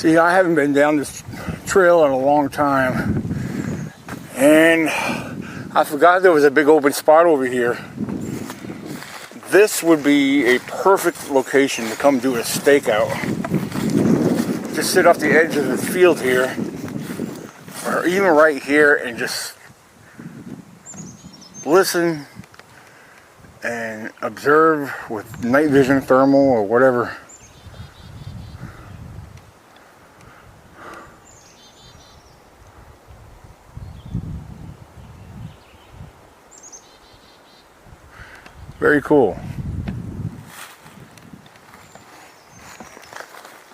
See, I haven't been down this trail in a long time, and I forgot there was a big open spot over here. This would be a perfect location to come do a stakeout. Just sit off the edge of the field here, or even right here, and just listen and observe with night vision, thermal, or whatever. Very cool.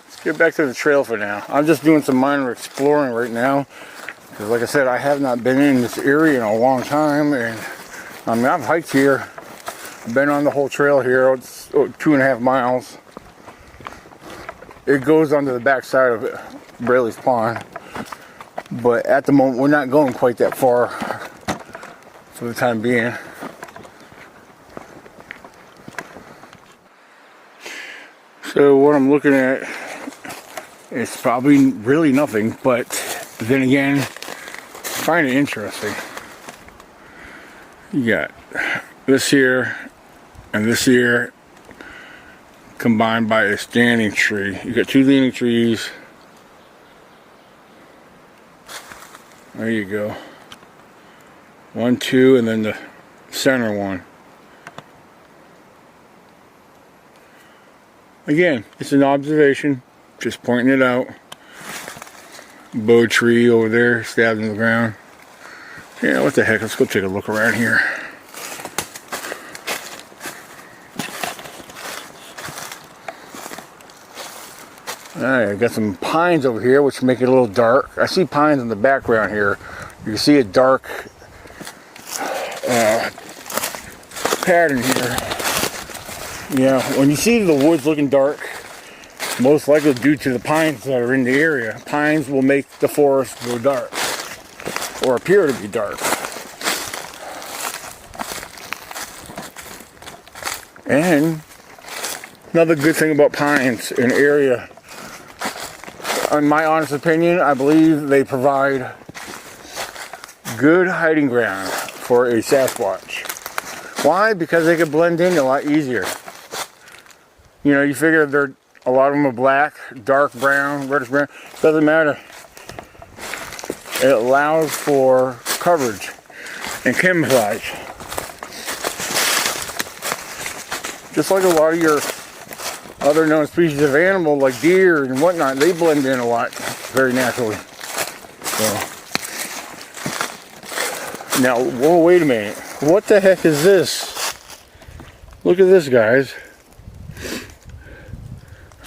Let's get back to the trail for now. I'm just doing some minor exploring right now, because like I said, I have not been in this area in a long time, and I mean, I've hiked here, been on the whole trail here. It's 2.5 miles. It goes onto the back side of Braleys Pond, but at the moment we're not going quite that far for the time being. So what I'm looking at is probably really nothing, but then again, I find it interesting. You got this here and this here combined by a standing tree. You got 2 leaning trees. There you go. 1, 2, and then the center one. Again, it's an observation, just pointing it out. Bow tree over there, stabbed in the ground. Yeah, what the heck, let's go take a look around here. Alright, I got some pines over here, which make it a little dark. I see pines in the background here. You can see a dark pattern here. Yeah, when you see the woods looking dark, most likely due to the pines that are in the area. Pines will make the forest go dark, or appear to be dark. And another good thing about pines in the area, in my honest opinion, I believe they provide good hiding ground for a Sasquatch. Why? Because they can blend in a lot easier. You know, you figure a lot of them are black, dark brown, reddish brown. Doesn't matter. It allows for coverage and camouflage. Just like a lot of your other known species of animal, like deer and whatnot, they blend in a lot, very naturally. So, now, whoa, wait a minute. What the heck is this? Look at this, guys.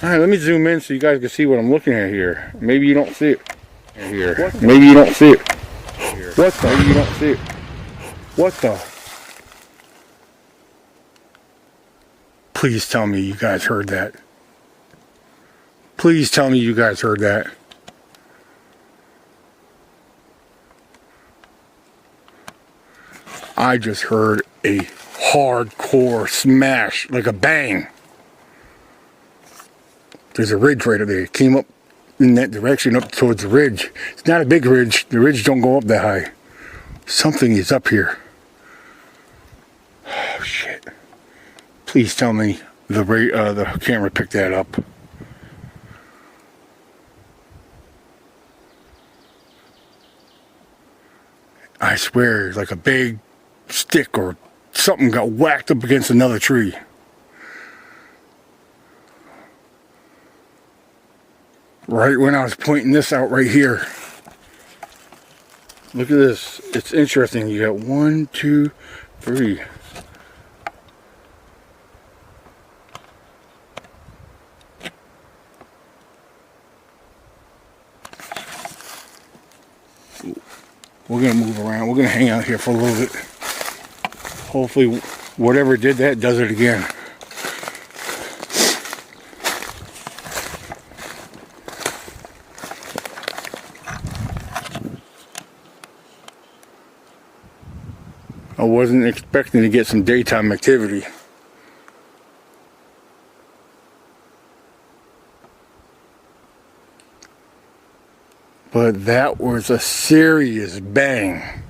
Alright, let me zoom in so you guys can see what I'm looking at here. Maybe you don't see it. Here. Maybe you don't see it. What the? Maybe you don't see it. What the? Please tell me you guys heard that. Please tell me you guys heard that. I just heard a hardcore smash, like a bang. There's a ridge right up there. It came up in that direction up towards the ridge. It's not a big ridge. The ridge don't go up that high. Something is up here. Oh shit. Please tell me the camera picked that up. I swear, it's like a big stick or something got whacked up against another tree. Right when I was pointing this out right here. Look at this. It's interesting. You got 1, 2, 3. We're going to move around. We're going to hang out here for a little bit. Hopefully whatever did that does it again. I wasn't expecting to get some daytime activity. But that was a serious bang.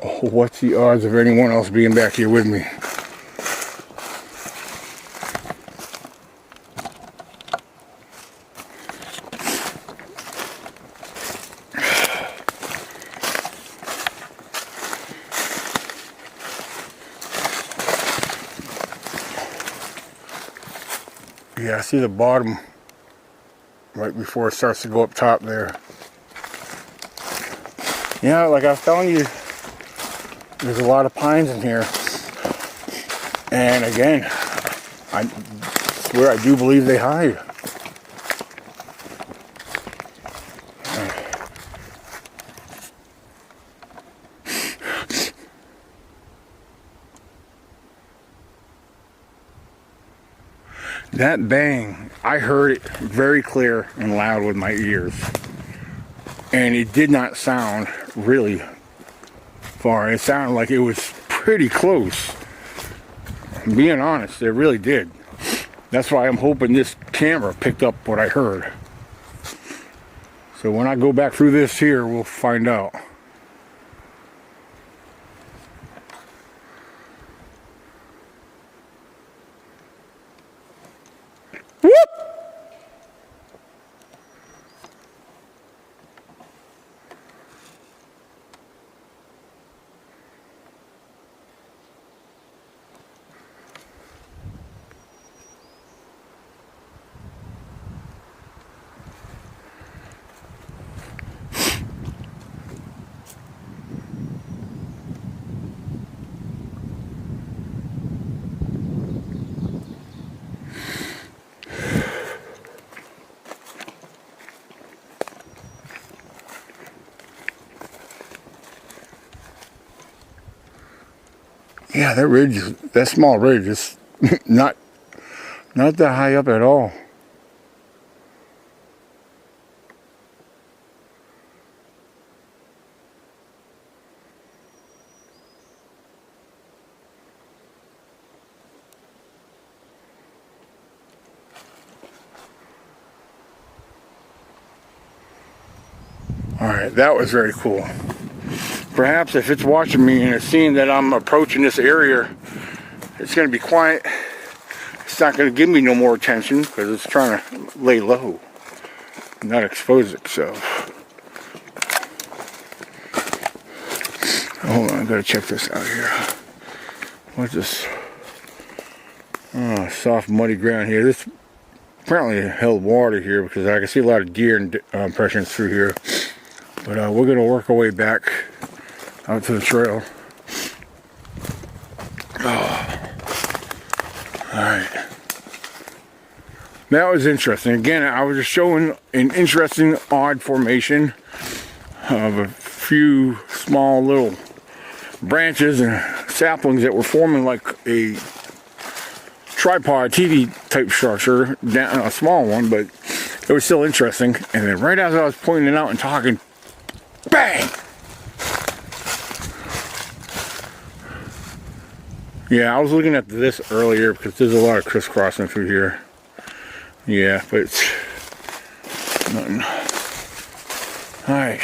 Oh, what's the odds of anyone else being back here with me? Yeah, I see the bottom right before it starts to go up top there. Yeah, like I was telling you, there's a lot of pines in here. And again, I swear I do believe they hide. That bang, I heard it very clear and loud with my ears. And it did not sound really far. It sounded like it was pretty close. Being honest, it really did. That's why I'm hoping this camera picked up what I heard. So when I go back through this here, we'll find out. Whoop! Yeah, that ridge, that small ridge is not that high up at all. Alright, that was very cool. Perhaps if it's watching me and it's seeing that I'm approaching this area, it's going to be quiet. It's not going to give me no more attention because it's trying to lay low, not expose itself. Hold on, I gotta check this out here. What's this? Oh, soft muddy ground here. This apparently held water here because I can see a lot of deer impressions through here. But we're gonna work our way back out to the trail. Oh. Alright. That was interesting. Again, I was just showing an interesting odd formation of a few small little branches and saplings that were forming like a tripod TV type structure, down a small one, but it was still interesting. And then right as I was pointing it out and talking, bang! Yeah, I was looking at this earlier because there's a lot of crisscrossing through here. Yeah, but it's nothing. Alright.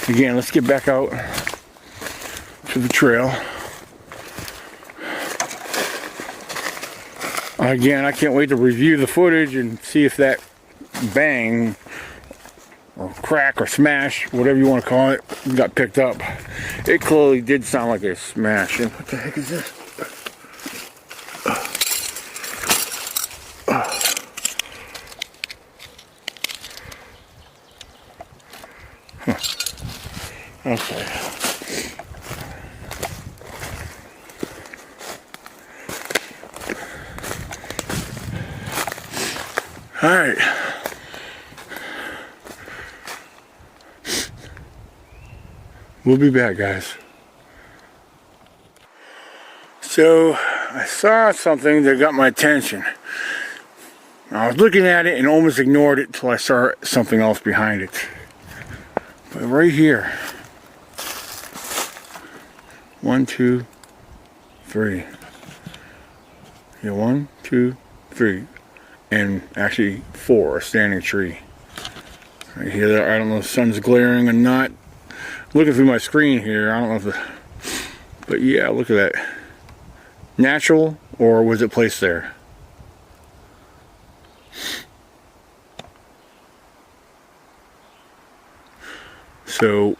Again, let's get back out to the trail. Again, I can't wait to review the footage and see if that bang or crack or smash, whatever you want to call it, got picked up. It clearly did sound like a smash. And what the heck is this? Okay. All right. We'll be back, guys. So I saw something that got my attention. I was looking at it and almost ignored it till I saw something else behind it. But right here. 1, 2, 3. Yeah, 1, 2, 3. and actually 4, a standing tree. Right here, I don't know if the sun's glaring or not. Looking through my screen here, I don't know if the, but yeah, look at that. Natural, or was it placed there? So,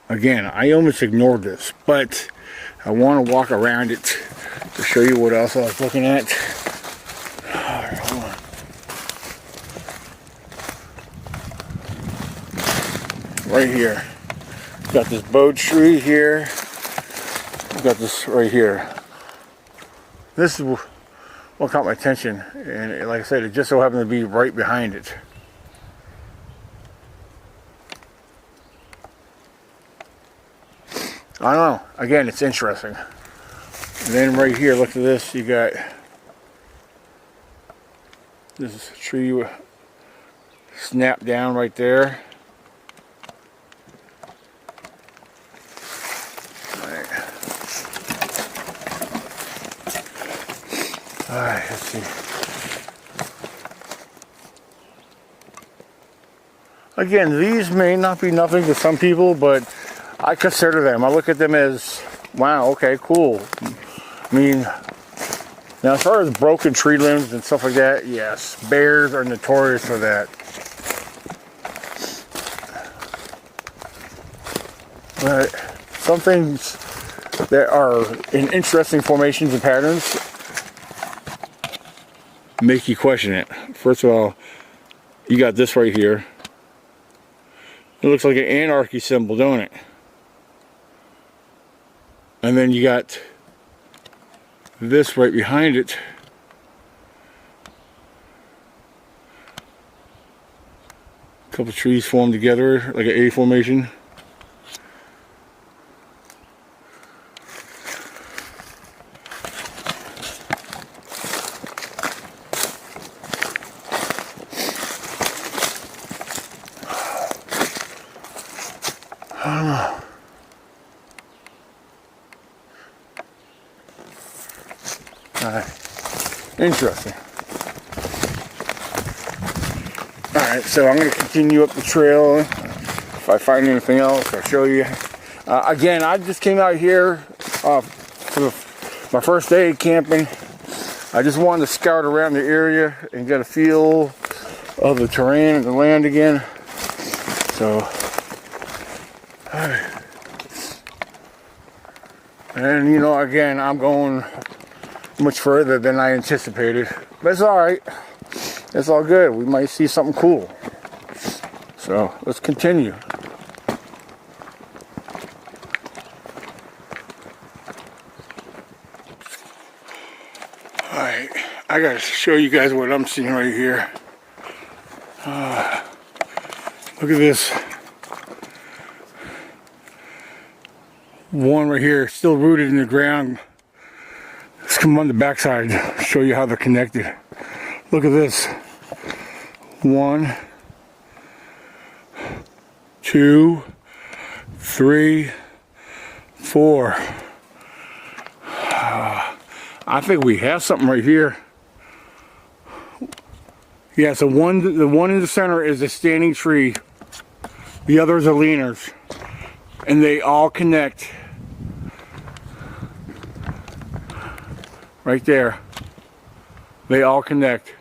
again, I almost ignored this, but I want to walk around it to show you what else I was looking at. Alright, hold on. Right here. Got this bow tree here. Got this right here. This is what caught my attention, and like I said, it just so happened to be right behind it. I don't know. Again, it's interesting. And then right here, look at this. You got this tree snapped down right there. Alright, let's see. Again, these may not be nothing to some people, but I consider them. I look at them as, wow, okay, cool. I mean, now as far as broken tree limbs and stuff like that, yes, bears are notorious for that. But some things that are in interesting formations and patterns make you question it. First of all, you got this right here. It looks like an anarchy symbol, don't it? And then you got this right behind it. A couple trees formed together like an A formation. Interesting. Alright, so I'm going to continue up the trail. If I find anything else, I'll show you. Again, I just came out here for my first day camping. I just wanted to scout around the area and get a feel of the terrain and the land again. So, and you know, again, I'm going much further than I anticipated, but it's all right. It's all good. We might see something cool. So let's continue. All right, I gotta show you guys what I'm seeing right here. Look at this one right here, still rooted in the ground. Let's come on the backside, show you how they're connected. Look at this. 1, 2, 3, 4. I think we have something right here. Yeah, so the one in the center is a standing tree. The others are leaners. And they all connect. Right there. They all connect.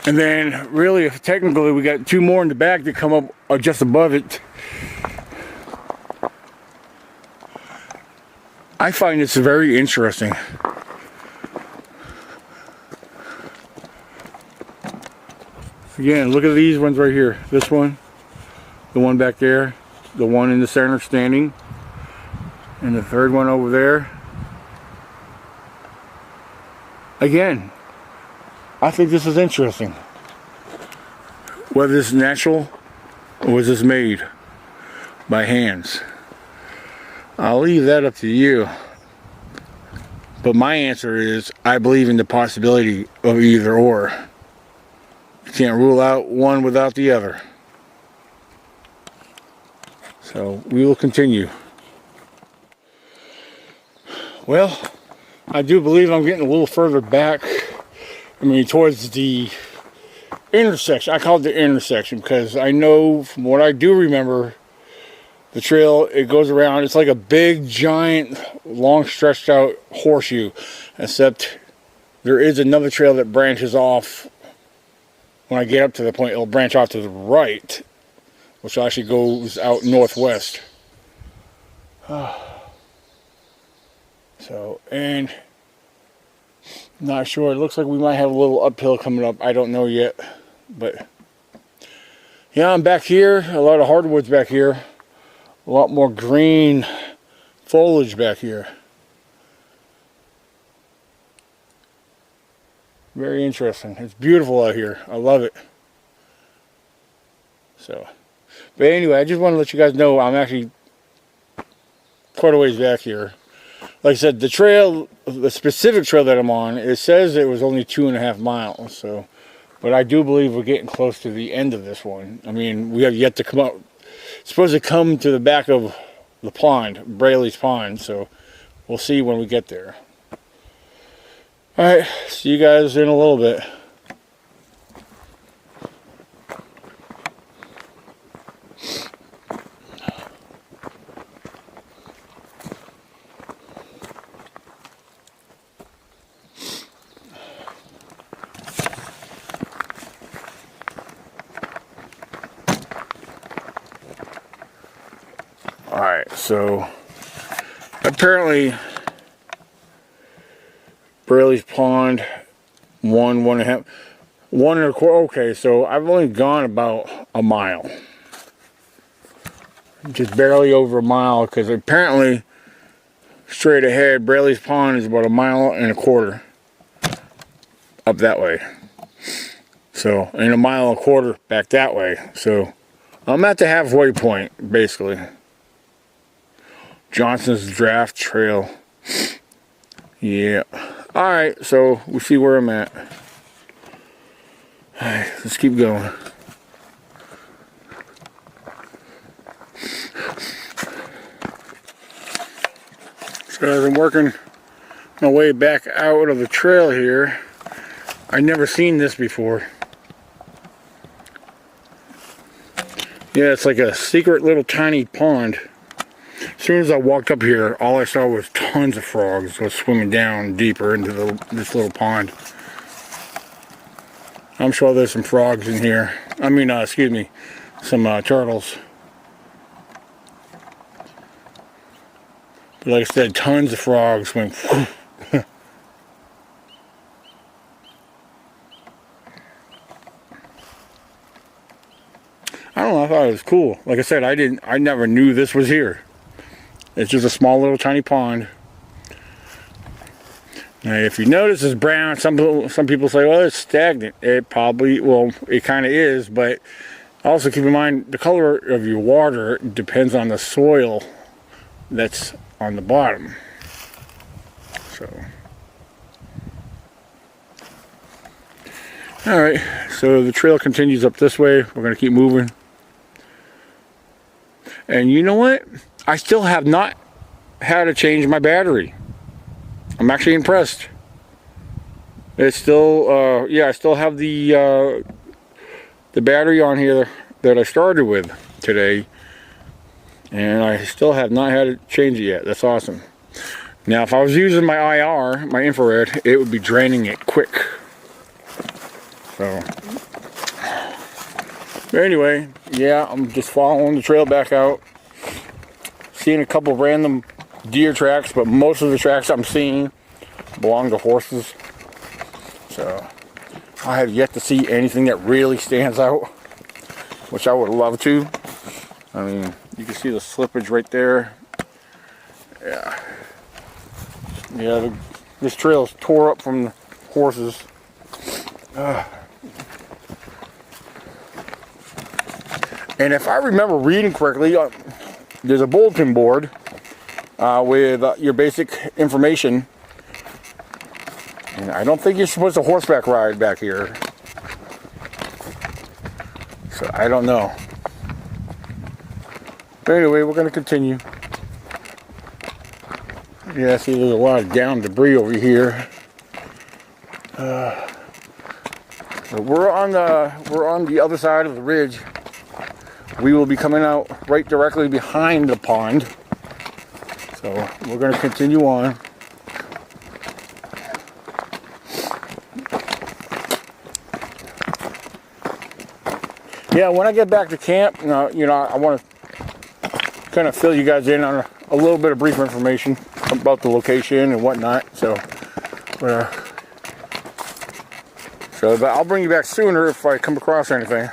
And then, really, technically, we got 2 more in the back that come up just above it. I find this very interesting. Again, look at these ones right here. This one, the one back there, the one in the center standing, and the third one over there. Again, I think this is interesting. Whether this is natural or was this made by hands, I'll leave that up to you. But my answer is, I believe in the possibility of either or. You can't rule out one without the other. So we will continue. Well, I do believe I'm getting a little further back. I mean, towards the intersection. I call it the intersection because I know from what I do remember, the trail, it goes around. It's like a big, giant, long stretched out horseshoe. Except there is another trail that branches off. When I get up to the point, it'll branch off to the right, which actually goes out northwest. So, and not sure. It looks like we might have a little uphill coming up. I don't know yet. But yeah, I'm back here. A lot of hardwoods back here. A lot more green foliage back here. Very interesting. It's beautiful out here. I love it. So, but anyway, I just want to let you guys know I'm actually quite a ways back here. Like I said, the trail, the specific trail that I'm on, it says it was only 2.5 miles. So, but I do believe we're getting close to the end of this one. I mean, we have yet to come out. It's supposed to come to the back of the pond, Braleys Pond. So, we'll see when we get there. Alright, see you guys in a little bit. Alright, so apparently Braleys Pond, 1.5, 1.25. Okay, so I've only gone about a mile. Just barely over a mile, because apparently straight ahead, Braleys Pond is about 1.25 miles up that way. So, and 1.25 miles back that way. So, I'm at the halfway point, basically. Johnson's Draft Trail. Yeah. Alright, so we'll see where I'm at. Alright, let's keep going. So as I'm working my way back out of the trail here, I've never seen this before. Yeah, it's like a secret little tiny pond. As soon as I walked up here, all I saw was tons of frogs go swimming down deeper into this little pond. I'm sure there's some frogs in here. I mean, excuse me, some turtles. But like I said, tons of frogs went. I don't know. I thought it was cool. Like I said, I never knew this was here. It's just a small little tiny pond. Now, if you notice, it's brown. Some people say, well, it's stagnant. It probably, well, it kind of is, but also keep in mind the color of your water depends on the soil that's on the bottom. So, all right. So the trail continues up this way. We're going to keep moving. And you know what? I still have not had to change my battery. I'm actually impressed. It's still, yeah, I still have the battery on here that I started with today, and I still have not had to change it yet. That's awesome. Now, if I was using my IR, my infrared, it would be draining it quick. So, but anyway, yeah, I'm just following the trail back out. Seeing a couple random deer tracks, but most of the tracks I'm seeing belong to horses. So I have yet to see anything that really stands out, which I would love to. I mean, you can see the slippage right there. Yeah. Yeah, this trail is tore up from the horses. And if I remember reading correctly, there's a bulletin board with your basic information. And I don't think you're supposed to horseback ride back here. So I don't know. But anyway, we're going to continue. Yeah, see, there's a lot of down debris over here. We're on the other side of the ridge. We will be coming out right directly behind the pond. So we're going to continue on. Yeah, when I get back to camp, you know, I want to kind of fill you guys in on a little bit of brief information about the location and whatnot. So, but I'll bring you back sooner if I come across anything.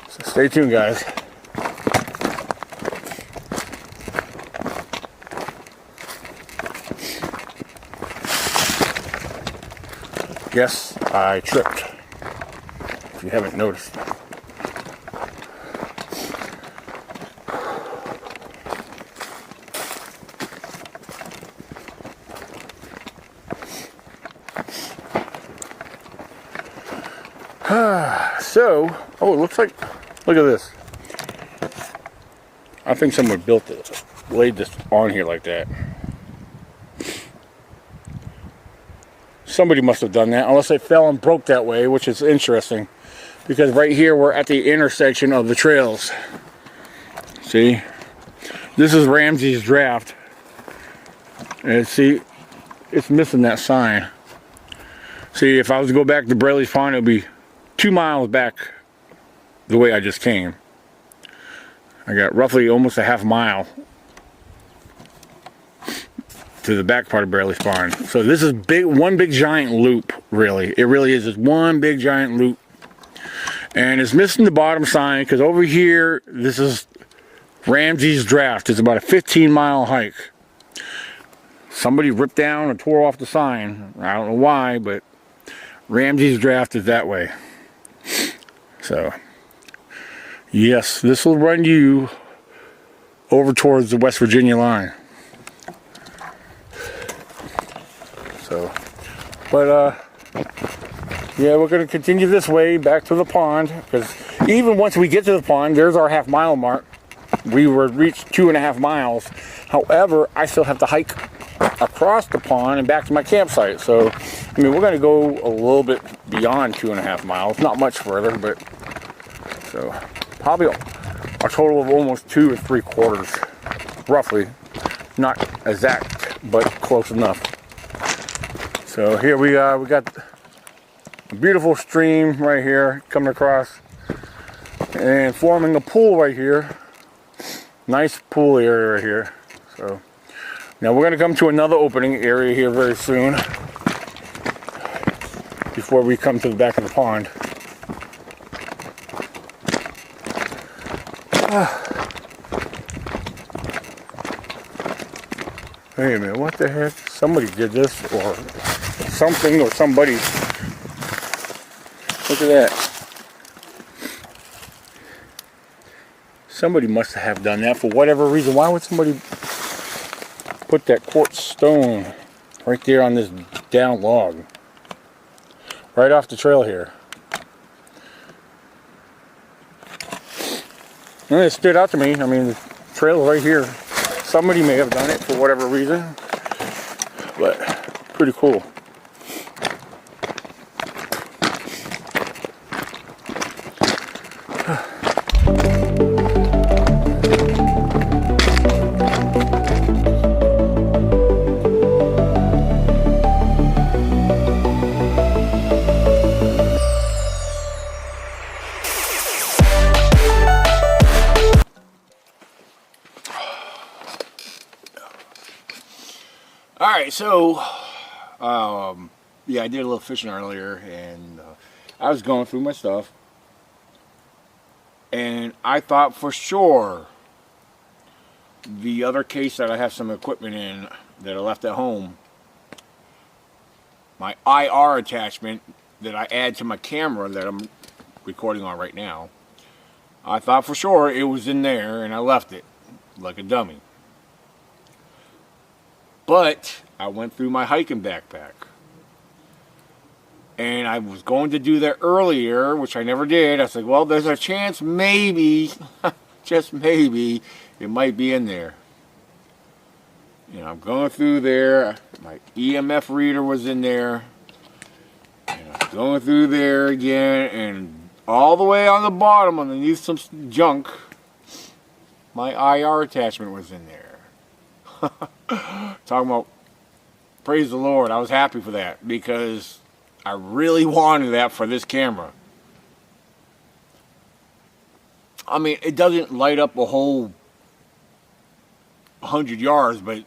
So stay tuned, guys. Yes, I tripped. If you haven't noticed. So, oh, it looks like, look at this. I think someone built this, laid this on here like that. Somebody must have done that, unless they fell and broke that way, which is interesting. Because right here, we're at the intersection of the trails. See? This is Ramsey's Draft. And see, it's missing that sign. See, if I was to go back to Braleys Pond, it would be 2 miles back the way I just came. I got roughly almost a half mile to the back part of Braleys Pond. So this is one big giant loop, really. It really is just one big giant loop. And it's missing the bottom sign because over here, this is Ramsey's Draft. It's about a 15-mile hike. Somebody ripped down or tore off the sign. I don't know why, but Ramsey's Draft is that way. So, yes, this will run you over towards the West Virginia line. So, but yeah, we're going to continue this way back to the pond, because even once we get to the pond, there's our half-mile mark. We were reached 2.5 miles. However, I still have to hike across the pond and back to my campsite. So, I mean, we're going to go a little bit beyond 2.5 miles. Not much further, but so probably a total of almost 2 3/4, roughly. Not exact, but close enough. So here we got a beautiful stream right here coming across and forming a pool right here. Nice pool area right here. So now we're going to come to another opening area here very soon before we come to the back of the pond. Wait a minute, what the heck? Somebody did this, or something, or somebody. Look at that. Somebody must have done that for whatever reason. Why would somebody put that quartz stone right there on this down log? Right off the trail here. And it stood out to me. I mean, the trail's right here. Somebody may have done it for whatever reason. But, pretty cool. Alright, so, yeah, I did a little fishing earlier, and I was going through my stuff, and I thought for sure the other case that I have some equipment in that I left at home, my IR attachment that I add to my camera that I'm recording on right now, I thought for sure it was in there, and I left it like a dummy. But I went through my hiking backpack, and I was going to do that earlier, which I never did. I said, well, there's a chance maybe, just maybe, it might be in there. You know, I'm going through there. My EMF reader was in there. And I'm going through there again, and all the way on the bottom, underneath some junk, my IR attachment was in there. Talking about, praise the Lord, I was happy for that, because I really wanted that for this camera. I mean, it doesn't light up a whole 100 yards, but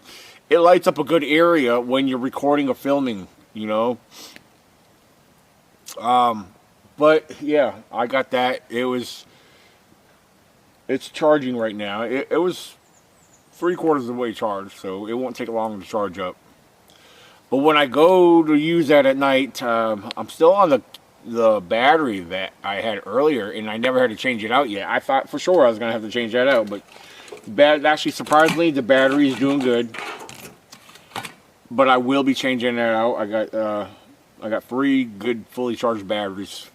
it lights up a good area when you're recording or filming, you know. But yeah, I got that. It's charging right now. It was 3/4 of the way charged, so it won't take long to charge up. But when I go to use that at night, I'm still on the battery that I had earlier, and I never had to change it out yet. I thought for sure I was gonna have to change that out, but actually, surprisingly, the battery is doing good. But I will be changing that out. I got 3 good fully charged batteries.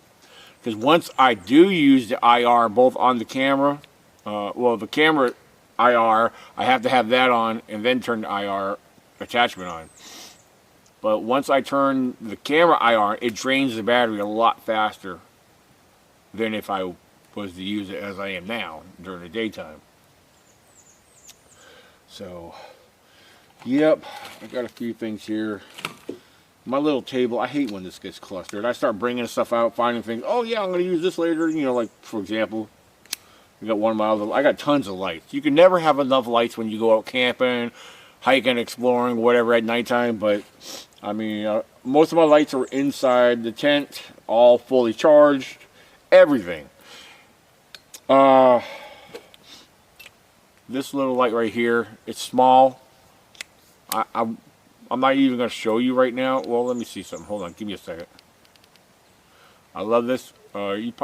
Because once I do use the IR both on the camera, well, the camera IR, I have to have that on and then turn the IR attachment on. But once I turn the camera IR, it drains the battery a lot faster than if I was to use it as I am now during the daytime. So, yep, I got a few things here. My little table, I hate when this gets clustered. I start bringing stuff out, finding things. Oh yeah, I'm going to use this later. You know, like, for example, I got one of my other, I got tons of lights. You can never have enough lights when you go out camping, hiking, exploring, whatever at nighttime. But, I mean, most of my lights are inside the tent, all fully charged, everything. This little light right here, it's small. I'm not even going to show you right now. Well, let me see something. Hold on, give me a second. I love this.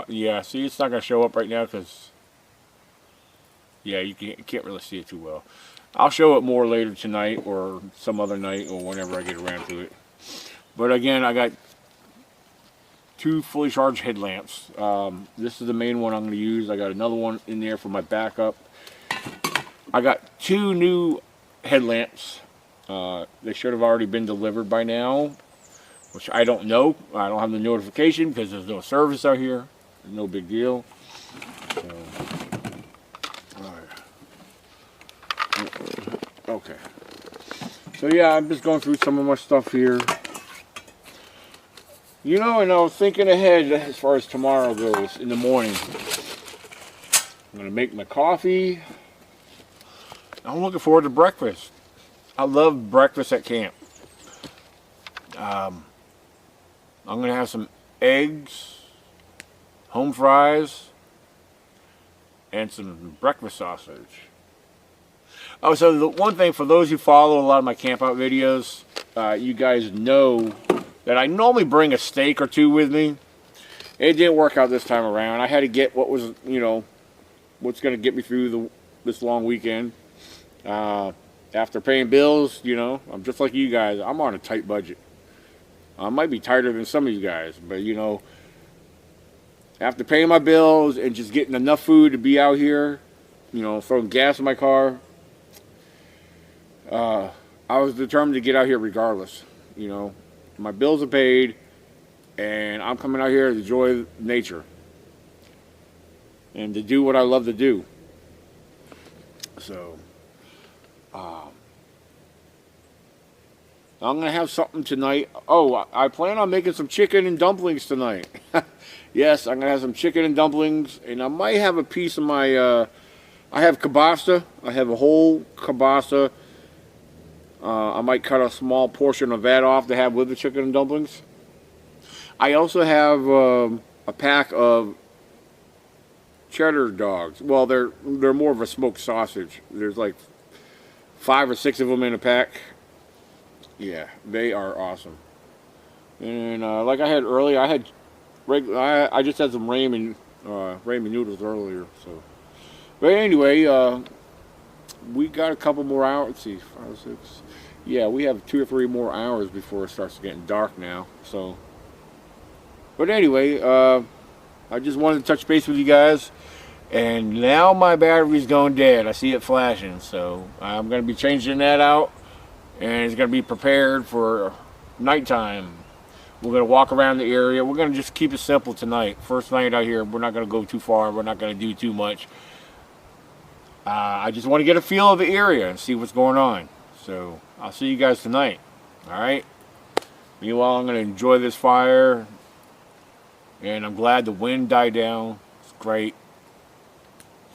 Yeah, see, it's not going to show up right now because, yeah, you can't really see it too well. I'll show it more later tonight or some other night or whenever I get around to it. But again, I got 2 fully charged headlamps. This is the main one I'm going to use. I got another one in there for my backup. I got 2 new headlamps. They should have already been delivered by now, which I don't know. I don't have the notification because there's no service out here. No big deal. So, okay. So yeah, I'm just going through some of my stuff here. You know, and I was thinking ahead as far as tomorrow goes in the morning. I'm going to make my coffee. I'm looking forward to breakfast. I love breakfast at camp. I'm going to have some eggs, home fries, and some breakfast sausage. Oh, so the one thing for those who follow a lot of my camp out videos, you guys know that I normally bring a steak or 2 with me. It didn't work out this time around. I had to get what was, you know, what's going to get me through this long weekend. After paying bills, you know, I'm just like you guys. I'm on a tight budget. I might be tighter than some of you guys, but you know, after paying my bills and just getting enough food to be out here, you know, throwing gas in my car, I was determined to get out here regardless. You know, my bills are paid, and I'm coming out here to enjoy nature and to do what I love to do. So, I'm going to have something tonight. Oh, I plan on making some chicken and dumplings tonight. Yes, I'm going to have some chicken and dumplings, and I might have a piece of my, I have kielbasa. I have a whole kielbasa. I might cut a small portion of that off to have with the chicken and dumplings. I also have a pack of cheddar dogs. Well, they're more of a smoked sausage. There's like 5 or 6 of them in a pack. Yeah, they are awesome. And like I had earlier, I just had some ramen noodles earlier. So, but anyway, we got a couple more hours. Let's see, 5, 6. Yeah, we have 2 or 3 more hours before it starts getting dark now. So, but anyway, I just wanted to touch base with you guys. And now my battery's going dead. I see it flashing, so I'm going to be changing that out. and it's going to be prepared for nighttime. We're going to walk around the area. We're going to just keep it simple tonight. First night out here, we're not going to go too far. We're not going to do too much. I just want to get a feel of the area and see what's going on. So I'll see you guys tonight. All right. Meanwhile, I'm going to enjoy this fire, and I'm glad the wind died down. It's great.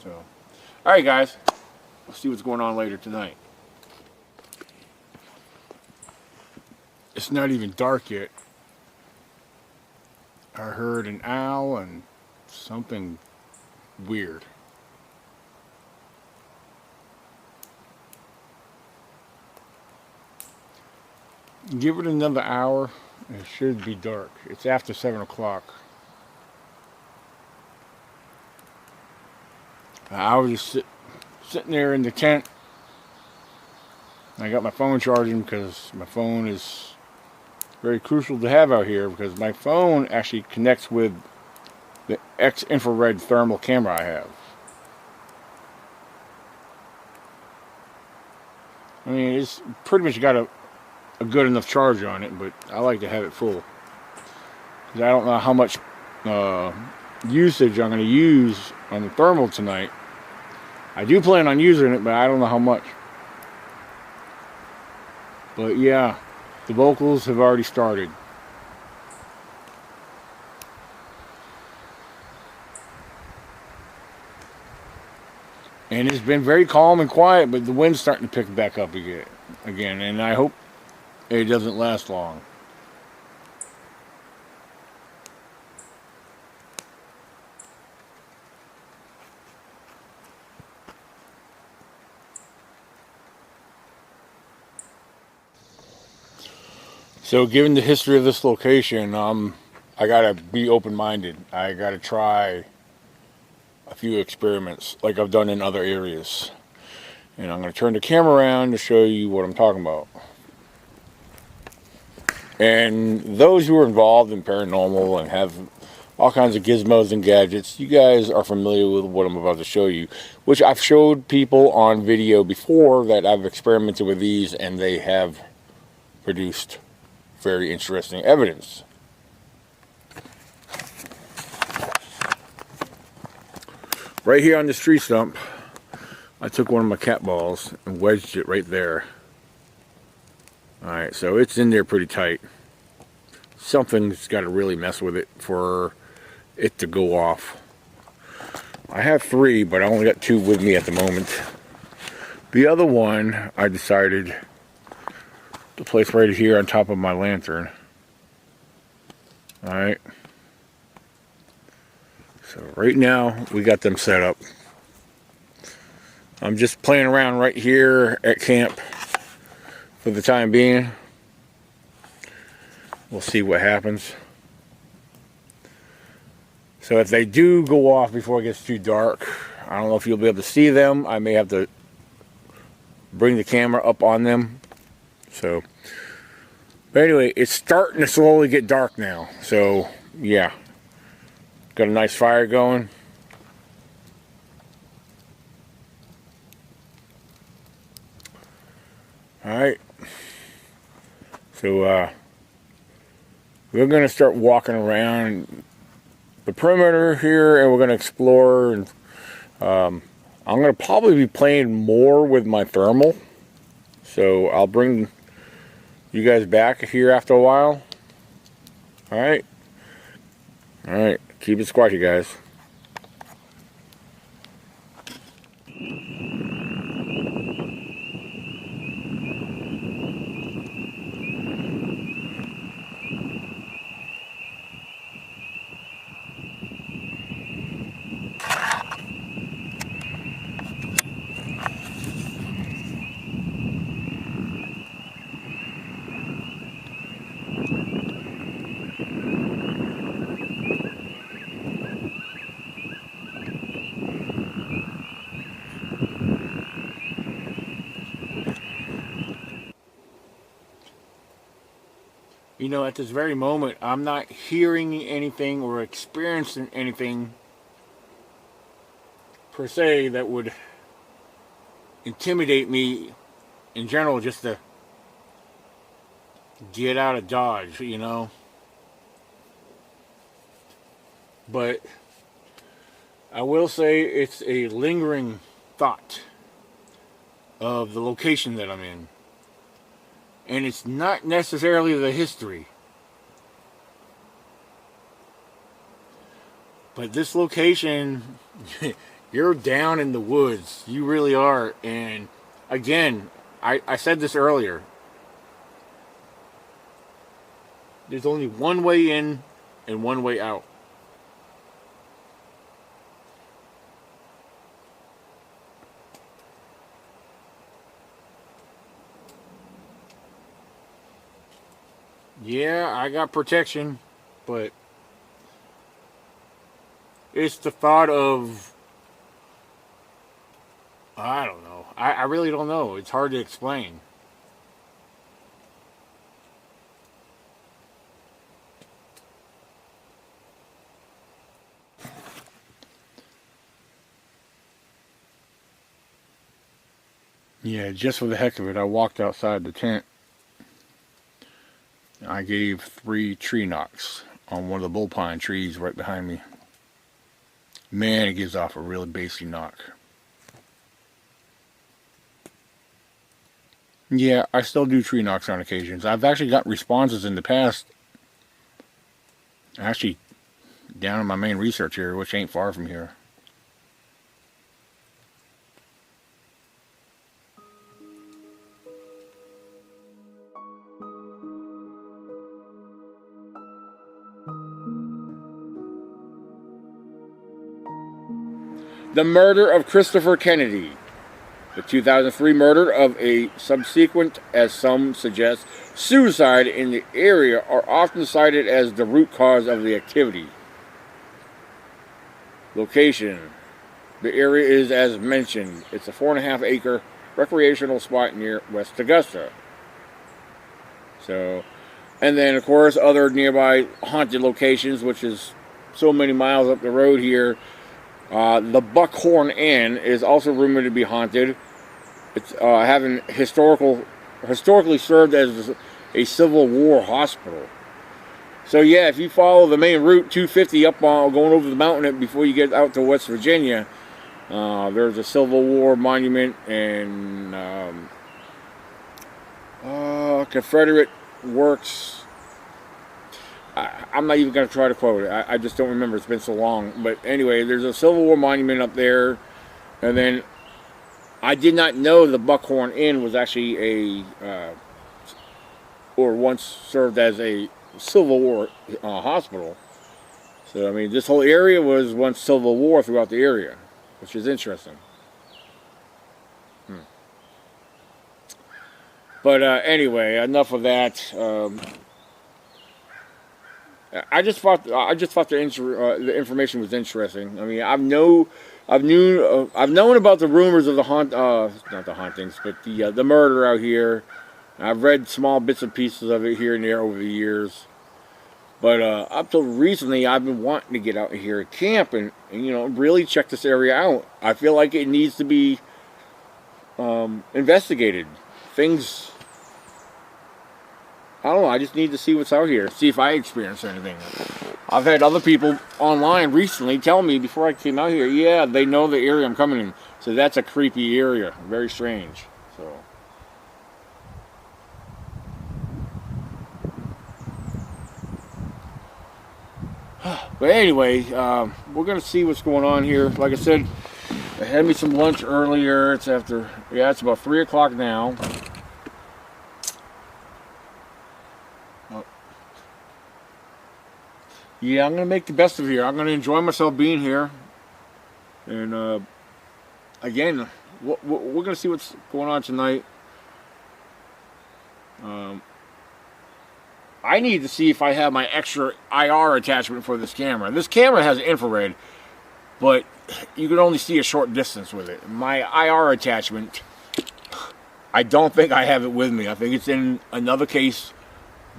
So, all right, guys. We'll see what's going on later tonight. It's not even dark yet. I heard an owl and something weird. Give it another hour, and it should be dark. It's after 7 o'clock. I was just sitting there in the tent. I got my phone charging because my phone is very crucial to have out here, because my phone actually connects with the X-infrared thermal camera I have. I mean, it's pretty much got a good enough charge on it, but I like to have it full, because I don't know how much usage I'm going to use on the thermal tonight. I do plan on using it, but I don't know how much. But yeah, the vocals have already started. And it's been very calm and quiet, but the wind's starting to pick back up again, and I hope it doesn't last long. So given the history of this location, I gotta be open-minded. I gotta try a few experiments like I've done in other areas. And I'm gonna turn the camera around to show you what I'm talking about. And those who are involved in paranormal and have all kinds of gizmos and gadgets, you guys are familiar with what I'm about to show you, which I've showed people on video before, that I've experimented with these and they have produced very interesting evidence. Right here on this tree stump, I took one of my cat balls and wedged it right there. Alright, so it's in there pretty tight. Something's got to really mess with it for it to go off. I have 3, but I only got 2 with me at the moment. The other one I decided to place right here on top of my lantern. Alright. So right now we got them set up. I'm just playing around right here at camp for the time being. We'll see what happens. So if they do go off before it gets too dark, I don't know if you'll be able to see them. I may have to bring the camera up on them. So, but anyway, it's starting to slowly get dark now. So, yeah. Got a nice fire going. Alright. So, we're going to start walking around the perimeter here, and we're going to explore. And I'm going to probably be playing more with my thermal. So, I'll bring you guys back here after a while. Alright. Alright. Keep it squashy, guys. You know, at this very moment, I'm not hearing anything or experiencing anything per se that would intimidate me in general, just to get out of Dodge, But I will say it's a lingering thought of the location that I'm in. And it's not necessarily the history. But this location, you're down in the woods. You really are. And again, I said this earlier. There's only one way in and one way out. Yeah, I got protection, but it's the thought of, I don't know. I really don't know. It's hard to explain. Yeah, just for the heck of it, I walked outside the tent. I gave 3 tree knocks on one of the bullpine trees right behind me. Man, it gives off a really bassy knock. Yeah, I still do tree knocks on occasions. I've actually got responses in the past. Actually, down in my main research area, which ain't far from here. The murder of Christopher Kennedy. The 2003 murder of a subsequent, as some suggest, suicide in the area are often cited as the root cause of the activity. Location. The area is as mentioned. It's a 4.5 acre recreational spot near West Augusta. So, and then of course other nearby haunted locations, which is so many miles up the road here. The Buckhorn Inn is also rumored to be haunted. It's having historically served as a Civil War hospital. So yeah, if you follow the main route 250 up going over the mountain before you get out to West Virginia, there's a Civil War monument and Confederate works. I'm not even going to try to quote it. I just don't remember. It's been so long. But anyway, there's a Civil War monument up there. And then I did not know the Buckhorn Inn was actually or once served as a Civil War hospital. So, I mean, this whole area was once Civil War throughout the area, which is interesting. But anyway, enough of that. I just thought the information was interesting. I mean, I've known about the rumors of the not the hauntings, but the murder out here. I've read small bits and pieces of it here and there over the years. But up till recently, I've been wanting to get out here and camp and really check this area out. I feel like it needs to be investigated. Things. I don't know, I just need to see what's out here, see if I experience anything. I've had other people online recently tell me before I came out here, yeah, they know the area I'm coming in. So that's a creepy area, very strange. So. But anyway, we're going to see what's going on here. Like I said, I had me some lunch earlier. It's about 3 o'clock now. Yeah, I'm going to make the best of it here. I'm going to enjoy myself being here. And, again, we're going to see what's going on tonight. I need to see if I have my extra IR attachment for this camera. This camera has infrared, but you can only see a short distance with it. My IR attachment, I don't think I have it with me. I think it's in another case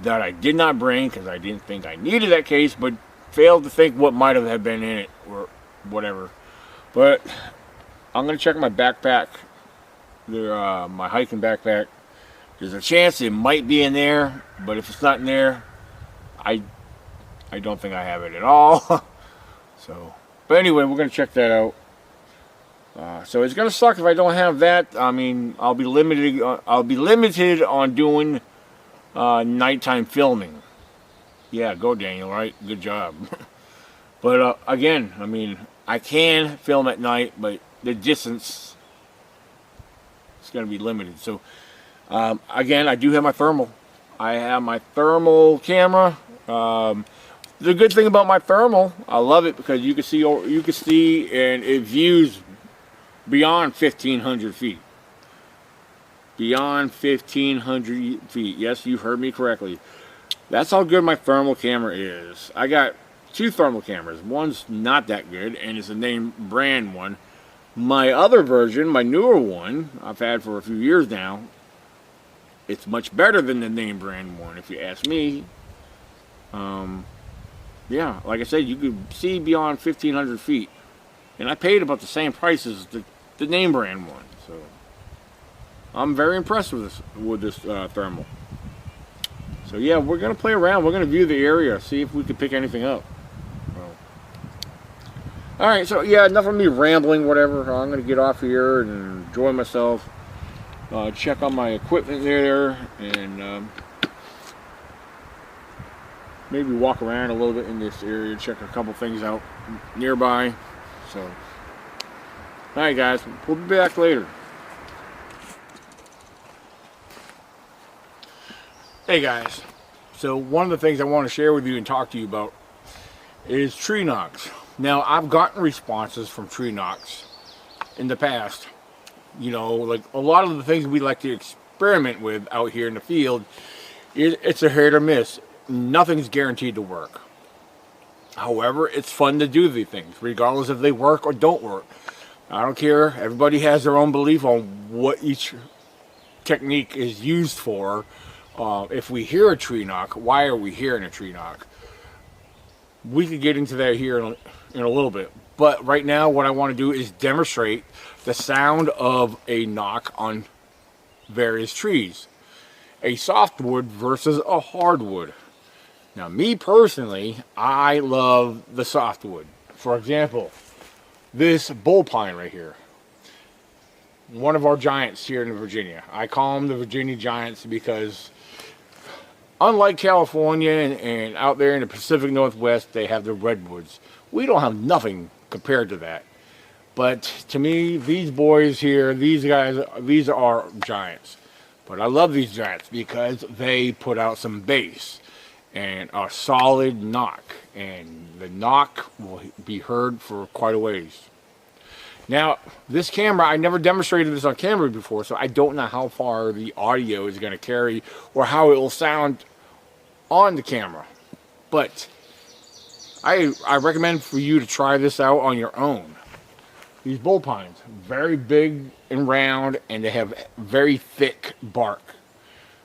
that I did not bring because I didn't think I needed that case, but failed to think what might have been in it or whatever. But I'm going to check my backpack, my hiking backpack. There's a chance it might be in there. But if it's not in there, I don't think I have it at all. So, but anyway, we're gonna check that out. So it's gonna suck if I don't have that. I mean, I'll be limited. I'll be limited on doing nighttime filming. Yeah, go Daniel. Right, good job. But again, I mean, I can film at night, but the distance is gonna be limited. So again, I do have my thermal. I have my thermal camera. The good thing about my thermal, I love it because you can see, and it views beyond 1,500 feet. Beyond 1,500 feet. Yes, you heard me correctly. That's how good my thermal camera is. I got 2 thermal cameras. One's not that good, and it's a name brand one. My other version, my newer one, I've had for a few years now. It's much better than the name brand one, if you ask me. Yeah, like I said, you could see beyond 1,500 feet. And I paid about the same price as the name brand one. So I'm very impressed with this thermal. So yeah, we're going to play around. We're going to view the area, see if we can pick anything up. Alright, so yeah, enough of me rambling, whatever. I'm going to get off here and enjoy myself. Check on my equipment there, and maybe walk around a little bit in this area, check a couple things out nearby. So, alright guys, we'll be back later. Hey guys, so one of the things I want to share with you and talk to you about is tree knocks. Now, I've gotten responses from tree knocks in the past. You know, like a lot of the things we like to experiment with out here in the field, it's a hit or miss. Nothing's guaranteed to work. However, it's fun to do these things, regardless if they work or don't work. I don't care. Everybody has their own belief on what each technique is used for. If we hear a tree knock, why are we hearing a tree knock? We could get into that here in a little bit. But right now, what I want to do is demonstrate the sound of a knock on various trees. A softwood versus a hardwood. Now, me personally, I love the softwood. For example, this bull pine right here. One of our giants here in Virginia. I call them the Virginia Giants because unlike California and out there in the Pacific Northwest, they have the redwoods. We don't have nothing compared to that. But to me, these boys here, these guys, these are giants. But I love these giants because they put out some bass and a solid knock. And the knock will be heard for quite a ways. Now, this camera, I never demonstrated this on camera before, so I don't know how far the audio is going to carry or how it will sound on the camera. But I recommend for you to try this out on your own. These bull pines, very big and round, and they have very thick bark.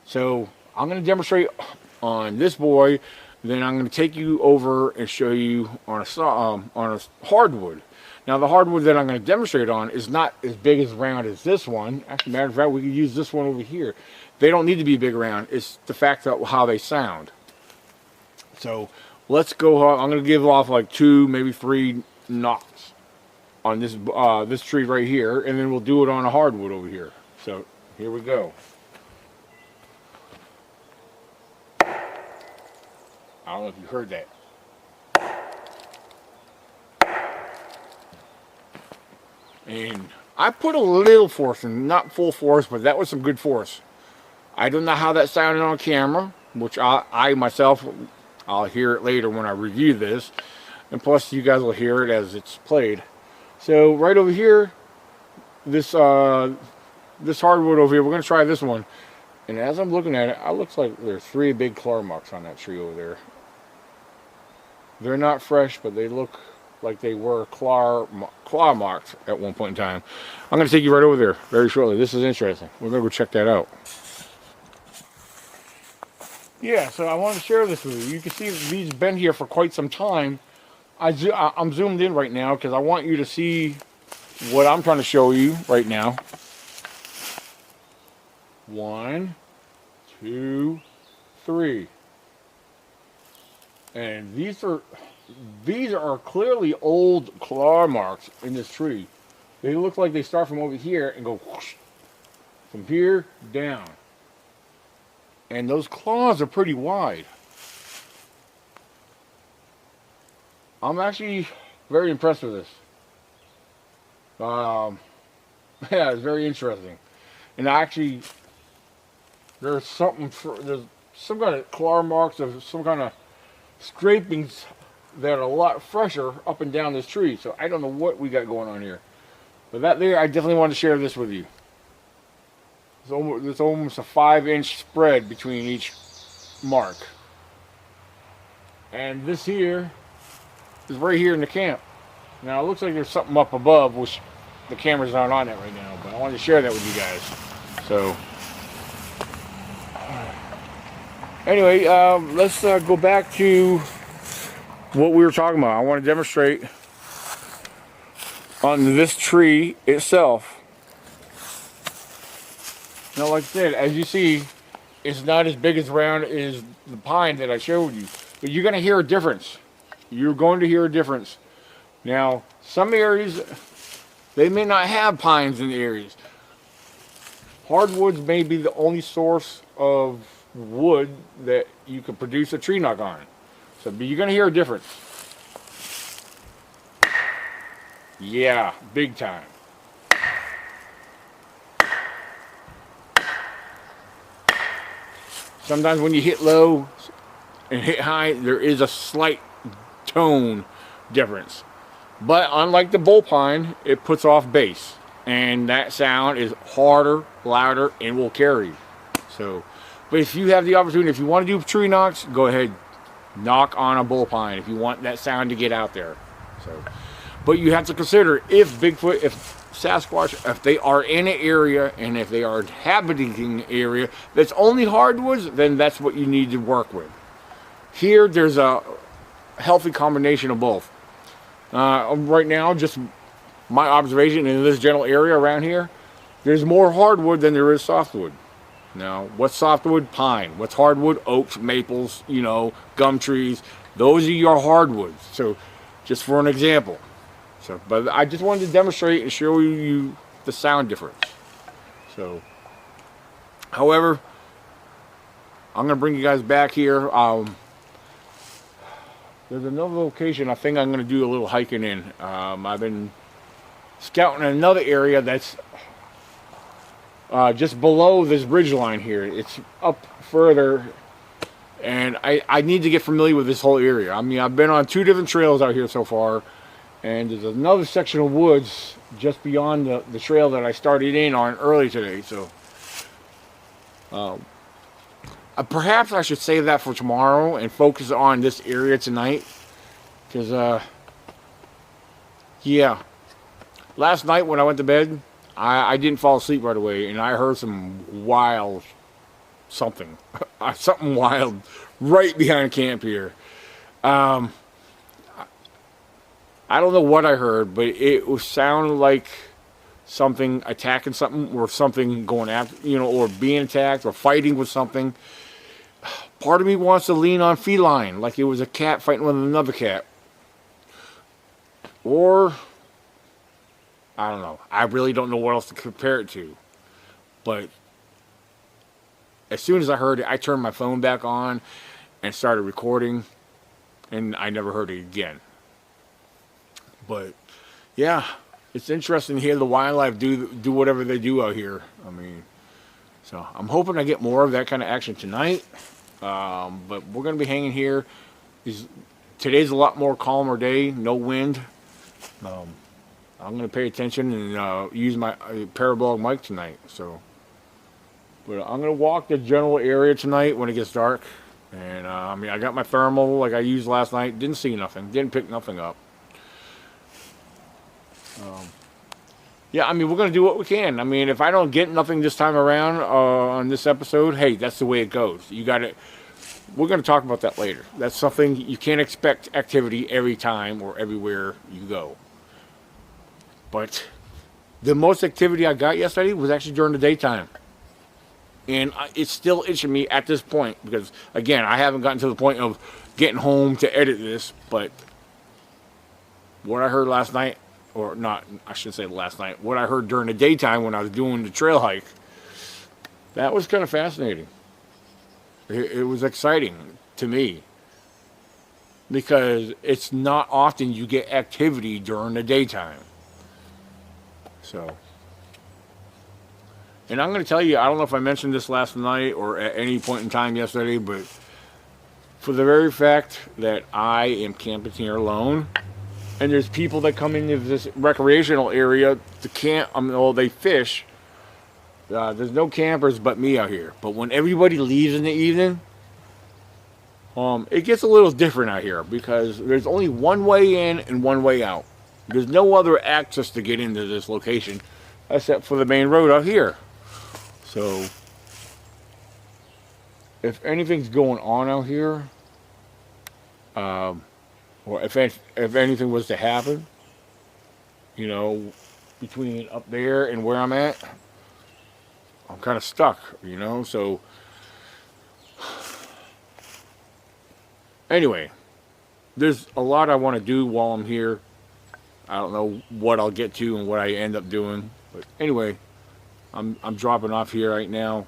So I'm going to demonstrate on this boy, then I'm going to take you over and show you on a hardwood. Now the hardwood that I'm going to demonstrate on is not as big as round as this one. Actually, matter of fact, we could use this one over here. They don't need to be big around. It's the fact of how they sound. So let's go. I'm going to give off like 2, maybe 3 knocks on this this tree right here, and then we'll do it on a hardwood over here. So here we go. I don't know if you heard that. And I put a little force in, not full force, but that was some good force. I don't know how that sounded on camera, which I myself, I'll hear it later when I review this. And plus you guys will hear it as it's played. So right over here, this hardwood over here, we're going to try this one. And as I'm looking at it, it looks like there's 3 big claw marks on that tree over there. They're not fresh, but they look like they were claw marks at one point in time. I'm going to take you right over there very shortly. This is interesting. We're going to go check that out. Yeah, so I want to share this with you. You can see these have been here for quite some time. I'm zoomed in right now because I want you to see what I'm trying to show you right now. 1, 2, 3. And these are clearly old claw marks in this tree. They look like they start from over here and go whoosh, from here down. And those claws are pretty wide. I'm actually very impressed with this. Yeah, it's very interesting. And actually, there's some kind of claw marks of some kind of scrapings that are a lot fresher up and down this tree. So I don't know what we got going on here. But that there, I definitely want to share this with you. There's almost a 5-inch spread between each mark. And this here is right here in the camp. Now it looks like there's something up above, which the cameras aren't on it right now, but I wanted to share that with you guys. So anyway, let's go back to what we were talking about. I want to demonstrate on this tree itself. Now, like I said, as you see, it's not as big as round as the pine that I showed you, but you're going to hear a difference. You're going to hear a difference. Now, some areas, they may not have pines in the areas. Hardwoods may be the only source of wood that you can produce a tree knock on. So, but you're going to hear a difference. Yeah, big time. Sometimes when you hit low and hit high, there is a slight tone difference. But unlike the bullpine, it puts off bass. And that sound is harder, louder, and will carry. So, but if you have the opportunity, if you want to do tree knocks, go ahead, knock on a bullpine if you want that sound to get out there. So, but you have to consider if Bigfoot, if Sasquatch, if they are in an area and if they are inhabiting an area that's only hardwoods, then that's what you need to work with. Here, there's a healthy combination of both. Right now, just my observation in this general area around here, there's more hardwood than there is softwood. Now, what's softwood? Pine. What's hardwood? Oaks, maples, gum trees. Those are your hardwoods. So, just for an example. So, but I just wanted to demonstrate and show you the sound difference. So, however, I'm going to bring you guys back here. There's another location I think I'm going to do a little hiking in. I've been scouting another area that's just below this ridge line here. It's up further, and I need to get familiar with this whole area. I mean, I've been on 2 different trails out here so far, and there's another section of woods just beyond the trail that I started in on early today. So perhaps I should save that for tomorrow and focus on this area tonight. Because, yeah, last night when I went to bed, I didn't fall asleep right away, and I heard some wild something. Something wild right behind camp here. I don't know what I heard, but it sounded like something attacking something, or something going after, or being attacked, or fighting with something. Part of me wants to lean on feline, like it was a cat fighting with another cat. Or, I don't know. I really don't know what else to compare it to. But as soon as I heard it, I turned my phone back on and started recording, and I never heard it again. But yeah, it's interesting to hear the wildlife do whatever they do out here. I mean, so I'm hoping I get more of that kind of action tonight. But we're going to be hanging here. Today's a lot more calmer day, no wind. I'm going to pay attention and use my parabolic mic tonight. So, but I'm going to walk the general area tonight when it gets dark. And I mean, I got my thermal like I used last night. Didn't see nothing. Didn't pick nothing up. Yeah, I mean, we're going to do what we can. I mean, if I don't get nothing this time around on this episode, hey, that's the way it goes. You got it. We're going to talk about that later. That's something you can't expect activity every time or everywhere you go. But the most activity I got yesterday was actually during the daytime. And it's still itching me at this point because, again, I haven't gotten to the point of getting home to edit this. But what I heard last night, or not, I should say last night, what I heard during the daytime when I was doing the trail hike, that was kind of fascinating. It was exciting to me because it's not often you get activity during the daytime. So, and I'm going to tell you, I don't know if I mentioned this last night or at any point in time yesterday, but for the very fact that I am camping here alone, and there's people that come into this recreational area to camp, well, they fish. There's no campers but me out here. But when everybody leaves in the evening, it gets a little different out here because there's only one way in and one way out. There's no other access to get into this location except for the main road out here. So, if anything's going on out here, or if anything was to happen, you know, between up there and where I'm at, I'm kind of stuck, you know. So, anyway, there's a lot I want to do while I'm here. I don't know what I'll get to and what I end up doing, but anyway, I'm dropping off here right now,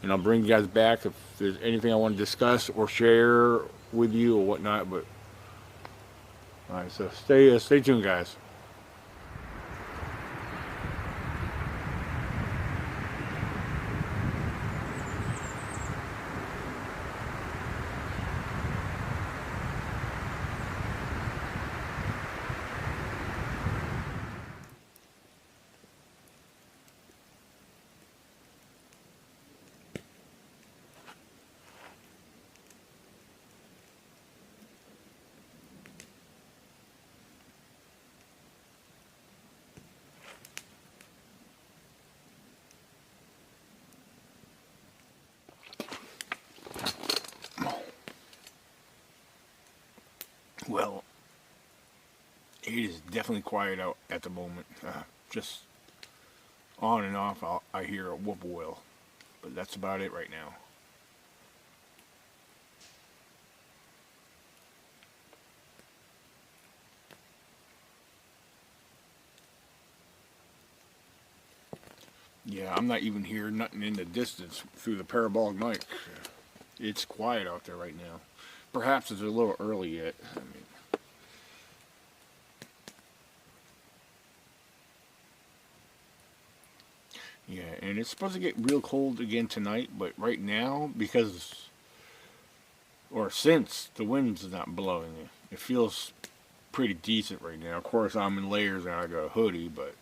and I'll bring you guys back if there's anything I want to discuss or share with you or whatnot. But all right, so stay tuned, guys. Well, it is definitely quiet out at the moment. Just on and off, I hear a whippoorwill, but that's about it right now. Yeah, I'm not even hearing nothing in the distance through the parabolic mic. It's quiet out there right now. Perhaps it's a little early yet. I mean, yeah, and it's supposed to get real cold again tonight, but right now, because, or since the wind's not blowing, it feels pretty decent right now. Of course, I'm in layers and I got a hoodie, but